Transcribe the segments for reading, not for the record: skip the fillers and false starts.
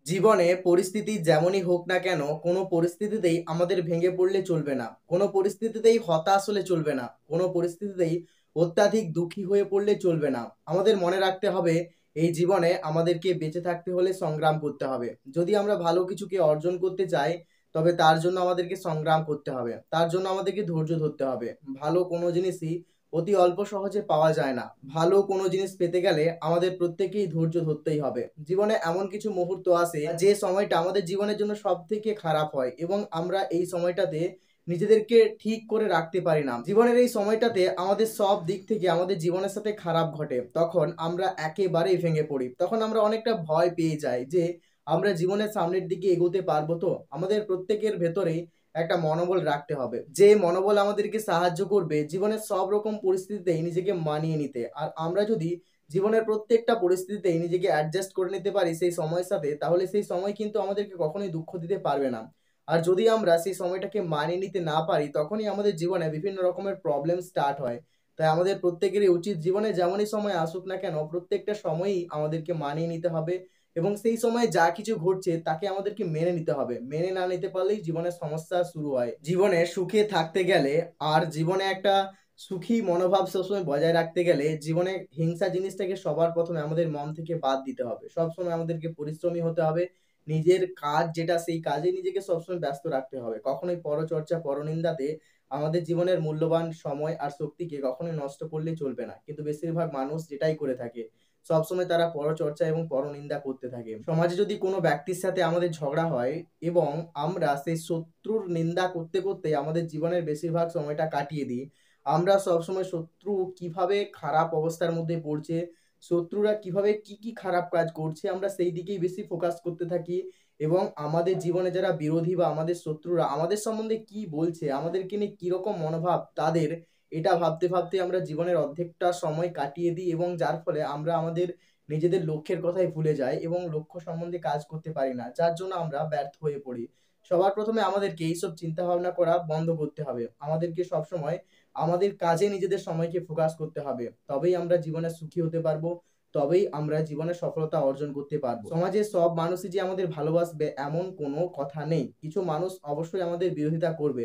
জীবনে পরিস্থিতি যেমনই হোক না কেন, কোনো পরিস্থিতিতেই আমাদের ভেঙে পড়লে চলবে না। কোনো পরিস্থিতিতেই হতাশ হলে চলবে না। কোনো পরিস্থিতিতেই অত্যাধিক দুঃখী হয়ে পড়লে চলবে না। আমাদের মনে রাখতে হবে, এই জীবনে আমাদেরকে বেঁচে থাকতে হলে সংগ্রাম করতে হবে। যদি আমরা ভালো কিছুকে অর্জন করতে চাই, তবে তার জন্য আমাদেরকে সংগ্রাম করতে হবে। তার জন্য আমাদেরকে ধৈর্য ধরতে হবে। ভালো কোনো জিনিসই অতি অল্প সহজে পাওয়া যায় না। ভালো কোনো জিনিস পেতে গেলে আমাদের প্রত্যেকেই ধৈর্য ধরতেই হবে। জীবনে এমন কিছু মুহূর্ত আসে যে সময়টা আমাদের জীবনের জন্য সবথেকে খারাপ হয় এবং আমরা এই সময়টাতে নিজেদেরকে ঠিক করে রাখতে পারি না। জীবনের এই সময়টাতে আমাদের সব দিক থেকে আমাদের জীবনের সাথে খারাপ ঘটে। তখন আমরা একেবারেই ভেঙে পড়ি। তখন আমরা অনেকটা ভয় পেয়ে যাই যে আমরা জীবনের সামনের দিকে এগোতে পারবো তো? আমাদের প্রত্যেকের ভেতরেই একটা মনোবল রাখতে হবে। যে মনোবল আমাদেরকে সাহায্য করবে জীবনের সব রকম পরিস্থিতিতেই নিজেকে মানিয়ে নিতে। আর আমরা যদি জীবনের প্রত্যেকটা পরিস্থিতিতেই নিজেকে অ্যাডজাস্ট করে নিতে পারি সেই সময়ের সাথে, তাহলে সেই সময় কিন্তু আমাদেরকে কখনোই দুঃখ দিতে পারবে না। আর যদি আমরা সেই সময়টাকে মানিয়ে নিতে না পারি, তখনই আমাদের জীবনে বিভিন্ন রকমের প্রবলেম স্টার্ট হয়। তাই আমাদের প্রত্যেকেরই উচিত জীবনে যেমনই সময় আসুক না কেন, প্রত্যেকটা সময়ই আমাদেরকে মানিয়ে নিতে হবে এবং সেই সময়ে যা কিছু ঘটছে তাকে আমাদেরকে মেনে নিতে হবে। মেনে না নিতে পারলেই জীবনের সমস্যা শুরু হয়। জীবনে সুখে থাকতে গেলে আর জীবনে একটা সুখী মনোভাব সবসময় বজায় রাখতে গেলে জীবনে হিংসা জিনিসটাকে সবার প্রথমে আমাদের মন থেকে বাদ দিতে হবে। সবসময় আমাদেরকে পরিশ্রমী হতে হবে। নিজের কাজ যেটা সেই কাজে নিজেকে সবসময় ব্যস্ত রাখতে হবে। কখনোই পরচর্চা, পরনিন্দাতে আমাদের জীবনের মূল্যবান সময় আর শক্তিকে কখনোই নষ্ট করলে চলবে না। কিন্তু বেশিরভাগ মানুষ যেটাই করে থাকে, সবসময় তারা পরচর্চা এবং পরনিন্দা করতে থাকে। সমাজে যদি কোনো ব্যক্তির সাথে আমাদের ঝগড়া হয় এবং আমরা সেই শত্রুর নিন্দা করতে, করতে আমাদের জীবনের বেশিরভাগ সময়টা কাটিয়ে দিই। আমরা সবসময় শত্রু কিভাবে খারাপ অবস্থার মধ্যে পড়ছে, শত্রুরা কিভাবে কি খারাপ কাজ করছে, আমরা সেই দিকেই বেশি ফোকাস করতে থাকি এবং আমাদের জীবনে যারা বিরোধী বা আমাদের শত্রুরা আমাদের সম্বন্ধে কি বলছে, আমাদেরকে নিয়ে কিরকম মনোভাব তাদের, এটা ভাবতে, ভাবতে আমরা জীবনের অর্ধেকটা সময় কাটিয়ে দিই এবং যার ফলে আমরা আমাদের নিজেদের লক্ষ্যের কথাই ভুলে যাই এবং লক্ষ্য সম্বন্ধে কাজ করতে পারি না। যার জন্য আমরা ব্যর্থ হয়ে পড়ি। সবার প্রথমে আমাদেরকে এইসব চিন্তাভাবনা করা বন্ধ করতে হবে। আমাদেরকে সবসময় আমাদের কাজে নিজেদের সময়কে ফোকাস করতে হবে। তবেই আমরা জীবনে সুখী হতে পারবো। তবেই আমরা জীবনে সফলতা অর্জন করতে পারবো। সমাজের সব মানুষই যে আমাদের ভালোবাসবে এমন কোনো কথা নেই। কিছু মানুষ অবশ্যই আমাদের বিরোধিতা করবে।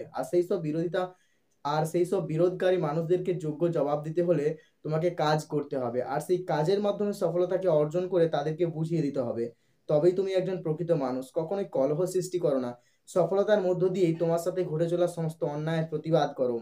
আর সেইসব বিরোধকারী মানুষদেরকে যোগ্য জবাব দিতে হলে তোমাকে কাজ করতে হবে। আর সেই কাজের মাধ্যমে সফলতাকে অর্জন করে তাদেরকে বুঝিয়ে দিতে হবে। তবেই তুমি একজন প্রকৃত মানুষ। কখনোই কলহ সৃষ্টি করো না। সফলতার মধ্য দিয়েই তোমার সাথে ঘটে চলা সমস্ত অন্যায়ের প্রতিবাদ করো।